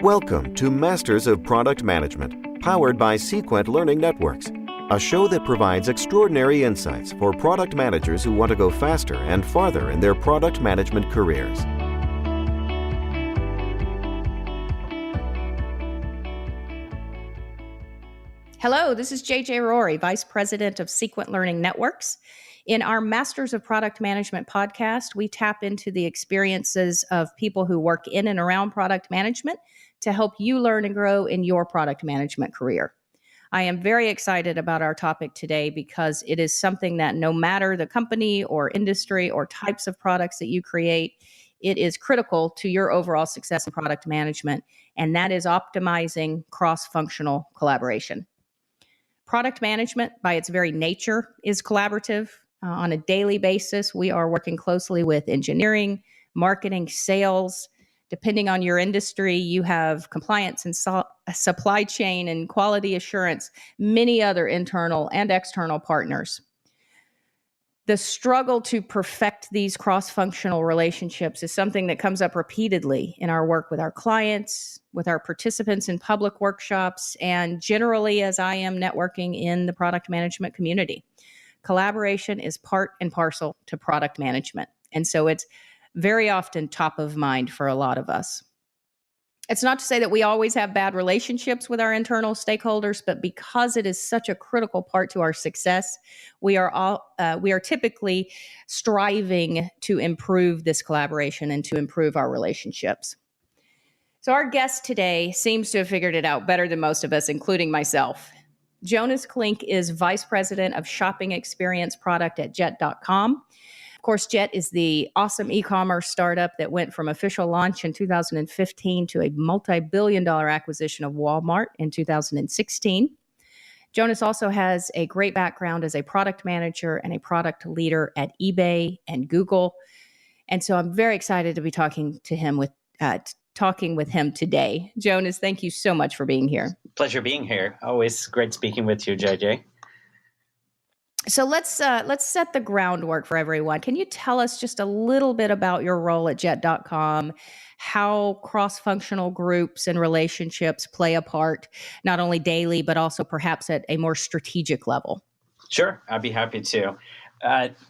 Welcome to Masters of Product Management, powered by Sequent Learning Networks, a show that provides extraordinary insights for product managers who want to go faster and farther in their product management careers. Hello, this is JJ Rory, Vice President of Sequent Learning Networks. In our Masters of Product Management podcast, we tap into the experiences of people who work in and around product management to help you learn and grow in your product management career. I am very excited about our topic today because it is something that no matter the company or industry or types of products that you create, it is critical to your overall success in product management, and that is optimizing cross-functional collaboration. Product management, by its very nature, is collaborative. On a daily basis, we are working closely with engineering, marketing, sales. Depending on your industry, you have compliance and supply chain and quality assurance, many other internal and external partners. The struggle to perfect these cross-functional relationships is something that comes up repeatedly in our work with our clients, with our participants in public workshops, and generally as I am networking in the product management community. Collaboration is part and parcel to product management, and so it's very often top of mind for a lot of us. It's not to say that we always have bad relationships with our internal stakeholders, but because it is such a critical part to our success, we are typically striving to improve this collaboration and to improve our relationships. So our guest today seems to have figured it out better than most of us, including myself. Jonas Klink is Vice President of Shopping Experience Product at Jet.com. Of course, Jet is the awesome e-commerce startup that went from official launch in 2015 to a multi-billion-dollar acquisition of Walmart in 2016. Jonas also has a great background as a product manager and a product leader at eBay and Google. And so I'm very excited to be talking with him today. Jonas, thank you so much for being here. Pleasure being here. Always great speaking with you, JJ. So let's set the groundwork for everyone. Can you tell us just a little bit about your role at Jet.com, how cross-functional groups and relationships play a part, not only daily, but also perhaps at a more strategic level? Sure, I'd be happy to.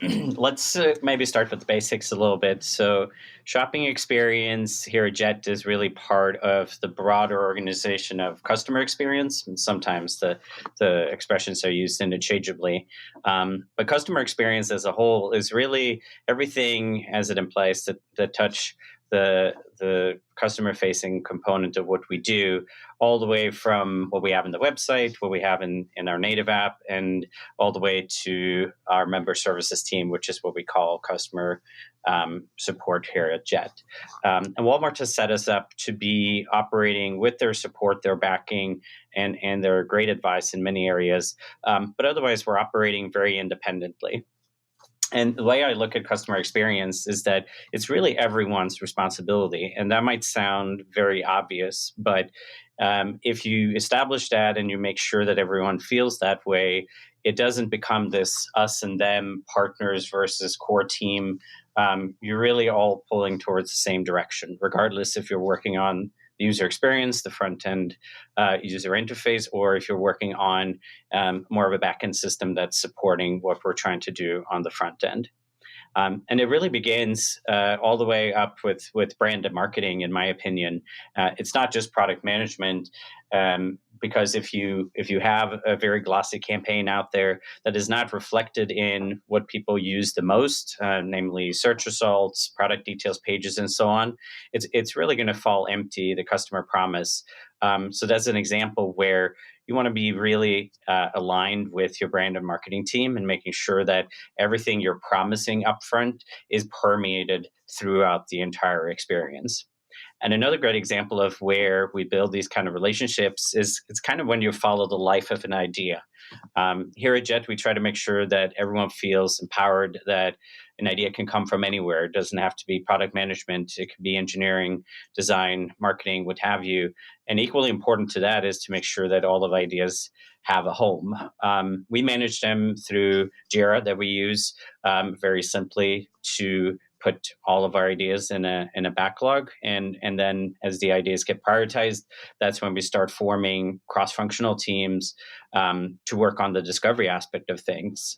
Let's maybe start with the basics a little bit. So shopping experience here at Jet is really part of the broader organization of customer experience. And sometimes the expressions are used interchangeably. But customer experience as a whole is really everything as it implies that touch the customer-facing component of what we do, all the way from what we have in the website, what we have in our native app, and all the way to our member services team, which is what we call customer support here at Jet. And Walmart has set us up to be operating with their support, their backing, and their great advice in many areas. But otherwise, we're operating very independently. And the way I look at customer experience is that it's really everyone's responsibility. And that might sound very obvious, but if you establish that and you make sure that everyone feels that way, it doesn't become this us and them, partners versus core team. You're really all pulling towards the same direction, regardless if you're working on the user experience, the front end user interface, or if you're working on more of a back-end system that's supporting what we're trying to do on the front end. And it really begins all the way up with brand and marketing, in my opinion. It's not just product management, because if you have a very glossy campaign out there that is not reflected in what people use the most, namely search results, product details pages, and so on, it's really going to fall empty, the customer promise. So that's an example where you want to be really aligned with your brand and marketing team and making sure that everything you're promising upfront is permeated throughout the entire experience. And another great example of where we build these kind of relationships is it's kind of when you follow the life of an idea. Here at Jet, we try to make sure that everyone feels empowered, that an idea can come from anywhere. It doesn't have to be product management. It could be engineering, design, marketing, what have you. And equally important to that is to make sure that all of ideas have a home. We manage them through Jira that we use very simply to put all of our ideas in a backlog, and then as the ideas get prioritized, that's when we start forming cross-functional teams to work on the discovery aspect of things.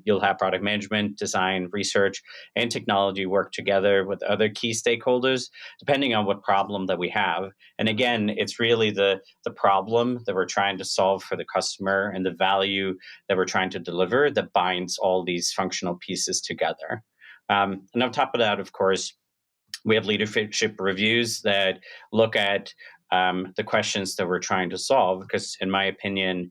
You'll have product management, design, research, and technology work together with other key stakeholders, depending on what problem that we have. And again, it's really the problem that we're trying to solve for the customer and the value that we're trying to deliver that binds all these functional pieces together. And on top of that, of course, we have leadership reviews that look at the questions that we're trying to solve, because in my opinion,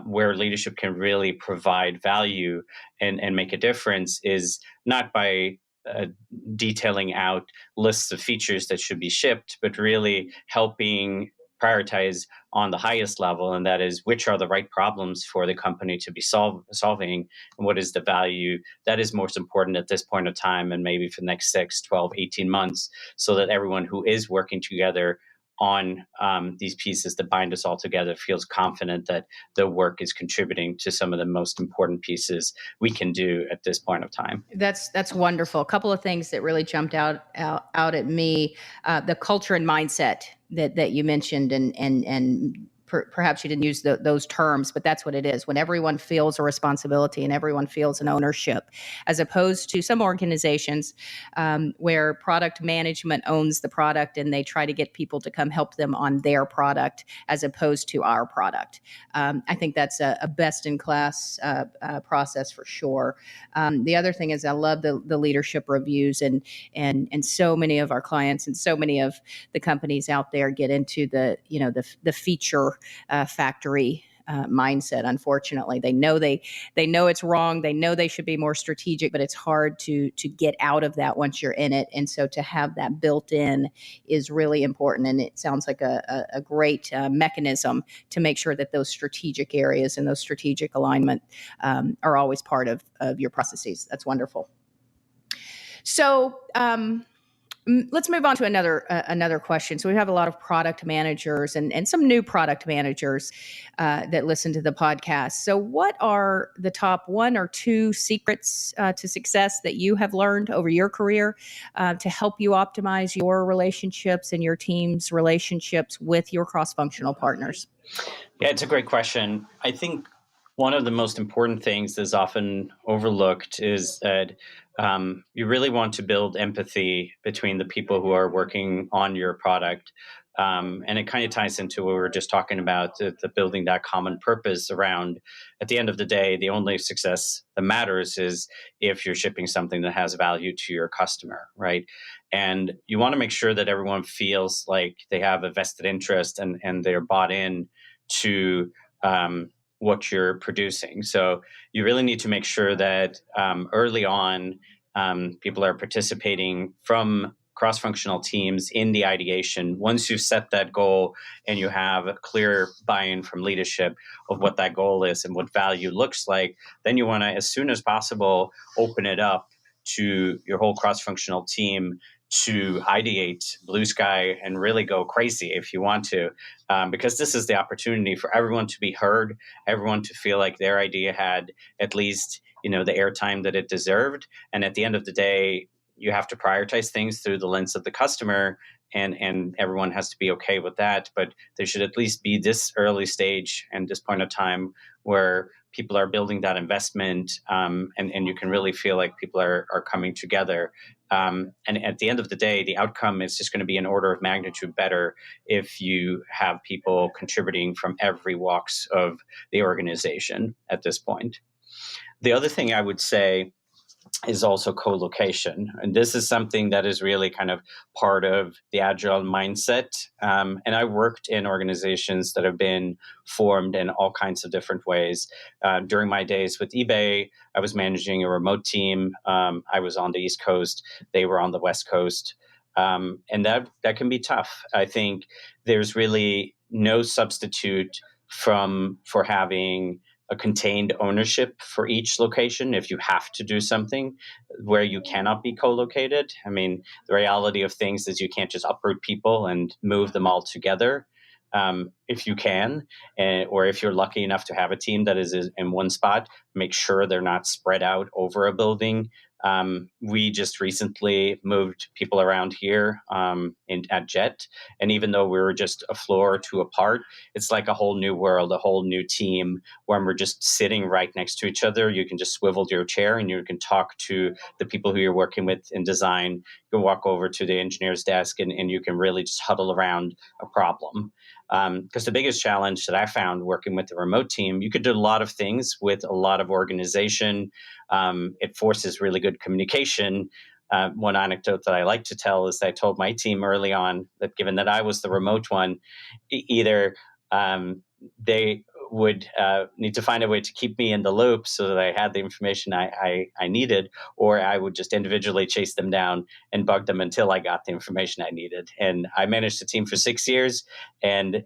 where leadership can really provide value and make a difference is not by detailing out lists of features that should be shipped, but really helping prioritize on the highest level, and that is which are the right problems for the company to be solving, and what is the value that is most important at this point of time, and maybe for the next 6, 12, 18 months, so that everyone who is working together on these pieces that bind us all together feels confident that the work is contributing to some of the most important pieces we can do at this point of time. That's wonderful. A couple of things that really jumped out at me: the culture and mindset that you mentioned, and perhaps you didn't use those terms, but that's what it is. When everyone feels a responsibility and everyone feels an ownership, as opposed to some organizations where product management owns the product and they try to get people to come help them on their product as opposed to our product. I think that's a best-in-class process for sure. The other thing is I love the leadership reviews, and so many of our clients and so many of the companies out there get into the feature factory mindset. Unfortunately, they know it's wrong. They know they should be more strategic, but it's hard to get out of that once you're in it. And so to have that built in is really important. And it sounds like a great mechanism to make sure that those strategic areas and those strategic alignment are always part of your processes. That's wonderful. So let's move on to another question. So we have a lot of product managers and some new product managers that listen to the podcast. So what are the top 1 or 2 secrets to success that you have learned over your career to help you optimize your relationships and your team's relationships with your cross-functional partners? Yeah, it's a great question. I think one of the most important things that's often overlooked is that you really want to build empathy between the people who are working on your product. And it kind of ties into what we were just talking about, the building that common purpose around, at the end of the day, the only success that matters is if you're shipping something that has value to your customer, right? And you want to make sure that everyone feels like they have a vested interest and they're bought in to what you're producing. So you really need to make sure that early on, people are participating from cross-functional teams in the ideation. Once you've set that goal and you have a clear buy-in from leadership of what that goal is and what value looks like, then you want to, as soon as possible, open it up to your whole cross-functional team to ideate blue sky and really go crazy if you want to, because this is the opportunity for everyone to be heard, everyone to feel like their idea had at least the airtime that it deserved. And at the end of the day, you have to prioritize things through the lens of the customer, and everyone has to be okay with that. But there should at least be this early stage and this point of time where people are building that investment, and you can really feel like people are coming together. And at the end of the day, the outcome is just going to be an order of magnitude better if you have people contributing from every walks of the organization at this point. The other thing I would say is also co-location. And this is something that is really kind of part of the agile mindset. And I worked in organizations that have been formed in all kinds of different ways. During my days with eBay, I was managing a remote team. I was on the East Coast. They were on the West Coast. And that can be tough. I think there's really no substitute for having a contained ownership for each location if you have to do something where you cannot be co-located. I mean, the reality of things is you can't just uproot people and move them all together. If you can, or if you're lucky enough to have a team that is in one spot, make sure they're not spread out over a building. We just recently moved people around here at Jet. And even though we were just a floor or two apart, it's like a whole new world, a whole new team. When we're just sitting right next to each other, you can just swivel your chair and you can talk to the people who you're working with in design. You can walk over to the engineer's desk and you can really just huddle around a problem. Because the biggest challenge that I found working with the remote team, you could do a lot of things with a lot of organization. It forces really good communication. One anecdote that I like to tell is that I told my team early on that given that I was the remote one, either they would need to find a way to keep me in the loop so that I had the information I needed, or I would just individually chase them down and bug them until I got the information I needed. And I managed the team for 6 years, and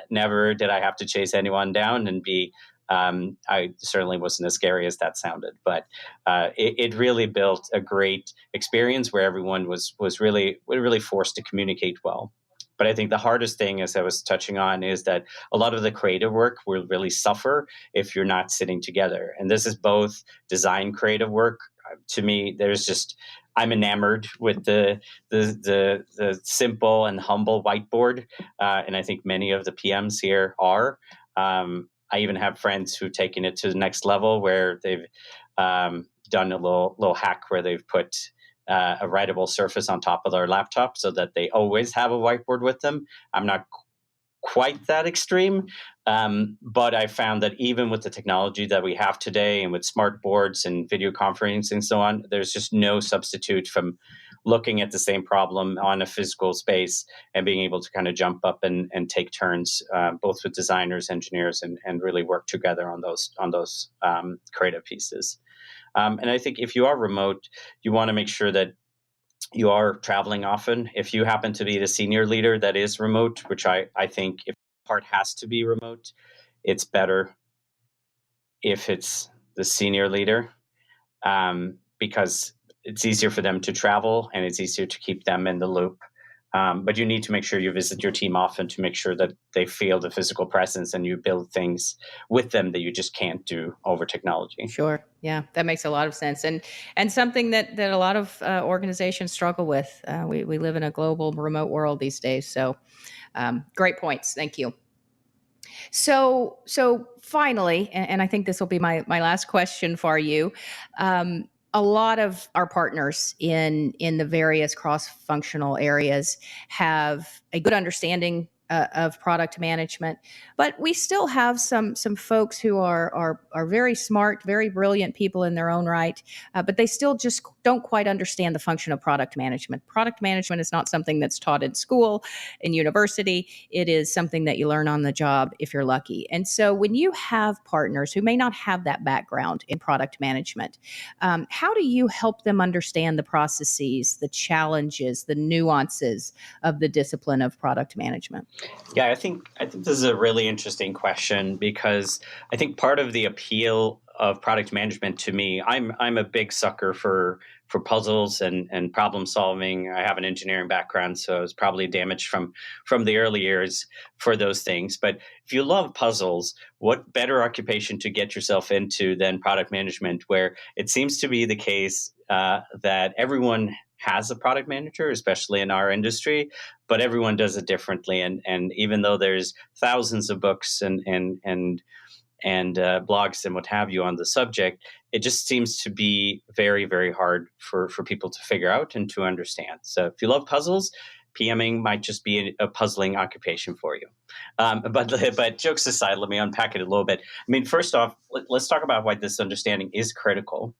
never did I have to chase anyone down, and B, I certainly wasn't as scary as that sounded, but it really built a great experience where everyone was really forced to communicate well. But I think the hardest thing, as I was touching on, is that a lot of the creative work will really suffer if you're not sitting together. And this is both design creative work. To me, I'm enamored with the simple and humble whiteboard, and I think many of the PMs here are. I even have friends who've taken it to the next level where they've done a little hack where they've put a writable surface on top of their laptop so that they always have a whiteboard with them. I'm not quite that extreme, but I found that even with the technology that we have today and with smart boards and video conferencing and so on, there's just no substitute from looking at the same problem on a physical space and being able to kind of jump up and take turns, both with designers, engineers, and really work together on those creative pieces. And I think if you are remote, you want to make sure that you are traveling often. If you happen to be the senior leader that is remote, which I think if part has to be remote, it's better if it's the senior leader, because it's easier for them to travel and it's easier to keep them in the loop. But you need to make sure you visit your team often to make sure that they feel the physical presence and you build things with them that you just can't do over technology. Sure. Yeah, that makes a lot of sense. And something that a lot of organizations struggle with. We live in a global remote world these days. So great points. Thank you. So finally, and I think this will be my last question for you. A lot of our partners in the various cross-functional areas have a good understanding of product management, but we still have some folks who are very smart, very brilliant people in their own right, but they still just don't quite understand the function of product management. Product management is not something that's taught in school, in university. It is something that you learn on the job if you're lucky. And so when you have partners who may not have that background in product management, how do you help them understand the processes, the challenges, the nuances of the discipline of product management? Yeah, I think this is a really interesting question, because I think part of the appeal of product management to me, I'm a big sucker for puzzles and problem solving. I have an engineering background, so I was probably damaged from the early years for those things. But if you love puzzles, what better occupation to get yourself into than product management, where it seems to be the case that everyone has a product manager, especially in our industry, but everyone does it differently. And even though there's thousands of books and blogs and what have you on the subject, it just seems to be very, very hard for people to figure out and to understand. So if you love puzzles, PMing might just be a puzzling occupation for you. But jokes aside, let me unpack it a little bit. I mean, first off, let's talk about why this understanding is critical.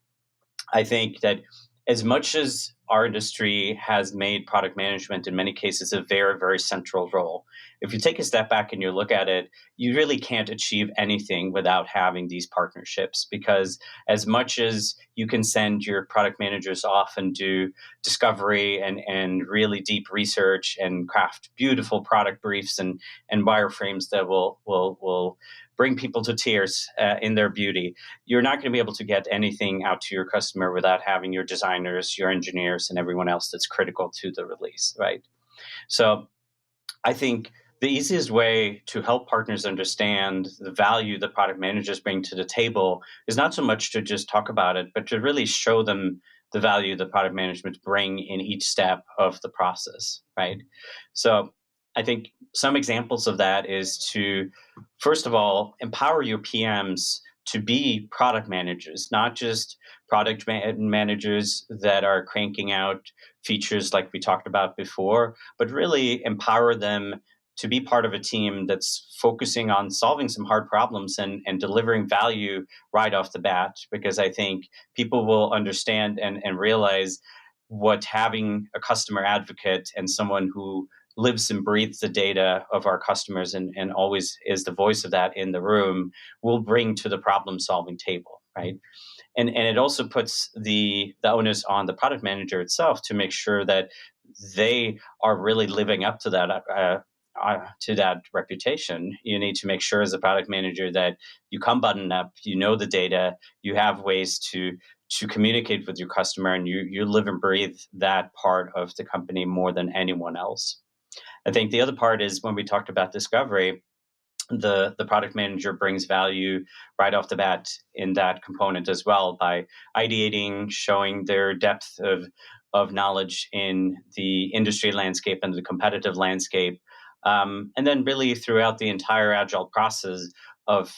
I think that as much as our industry has made product management in many cases a very, very central role, if you take a step back and you look at it, you really can't achieve anything without having these partnerships. Because as much as you can send your product managers off and do discovery and really deep research and craft beautiful product briefs and wireframes that will bring people to tears in their beauty, you're not going to be able to get anything out to your customer without having your designers, your engineers, and everyone else that's critical to the release, right? So I think the easiest way to help partners understand the value that product managers bring to the table is not so much to just talk about it, but to really show them the value that product management bring in each step of the process, right? So I think some examples of that is to, first of all, empower your PMs to be product managers, not just product managers that are cranking out features like we talked about before, but really empower them to be part of a team that's focusing on solving some hard problems and delivering value right off the bat. Because I think people will understand and realize what having a customer advocate and someone who lives and breathes the data of our customers and always is the voice of that in the room will bring to the problem solving table, right? And it also puts the onus on the product manager itself to make sure that they are really living up to that reputation. You need to make sure as a product manager that you come buttoned up, you know the data, you have ways to communicate with your customer, and you live and breathe that part of the company more than anyone else. I think the other part is when we talked about discovery, the product manager brings value right off the bat in that component as well by ideating, showing their depth of knowledge in the industry landscape and the competitive landscape. And then really throughout the entire agile process of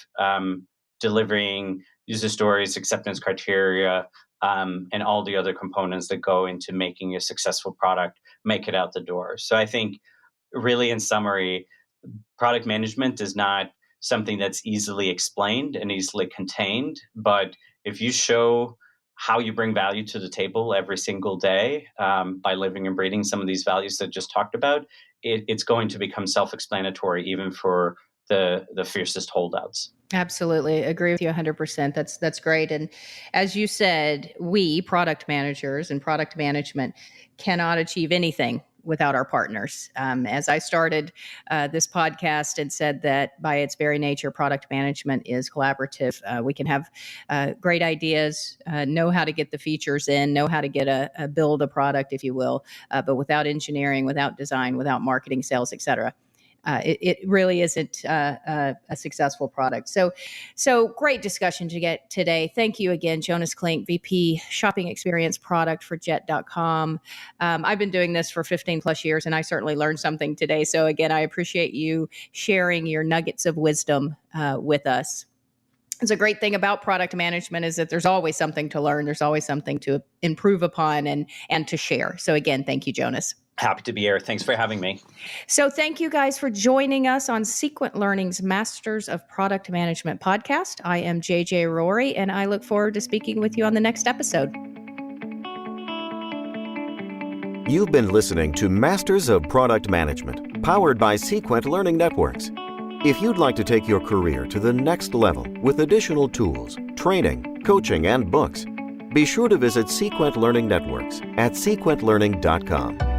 delivering user stories, acceptance criteria, and all the other components that go into making a successful product make it out the door. So I think really in summary, product management is not something that's easily explained and easily contained, but if you show how you bring value to the table every single day by living and breathing some of these values that I just talked about, it's going to become self-explanatory even for the fiercest holdouts. Absolutely. Agree with you 100%. That's great. And as you said, we product managers and product management cannot achieve anything without our partners. As I started this podcast and said that by its very nature, product management is collaborative. We can have great ideas, know how to get the features in, know how to get build a product, if you will, but without engineering, without design, without marketing, sales, et cetera. It really isn't a successful product. So great discussion to get today. Thank you again, Jonas Klink, VP Shopping Experience Product for Jet.com. I've been doing this for 15 plus years, and I certainly learned something today. So again, I appreciate you sharing your nuggets of wisdom with us. It's a great thing about product management is that there's always something to learn. There's always something to improve upon and to share. So again, thank you, Jonas. Happy to be here. Thanks for having me. So thank you guys for joining us on Sequent Learning's Masters of Product Management podcast. I am JJ Rory, and I look forward to speaking with you on the next episode. You've been listening to Masters of Product Management, powered by Sequent Learning Networks. If you'd like to take your career to the next level with additional tools, training, coaching, and books, be sure to visit Sequent Learning Networks at sequentlearning.com.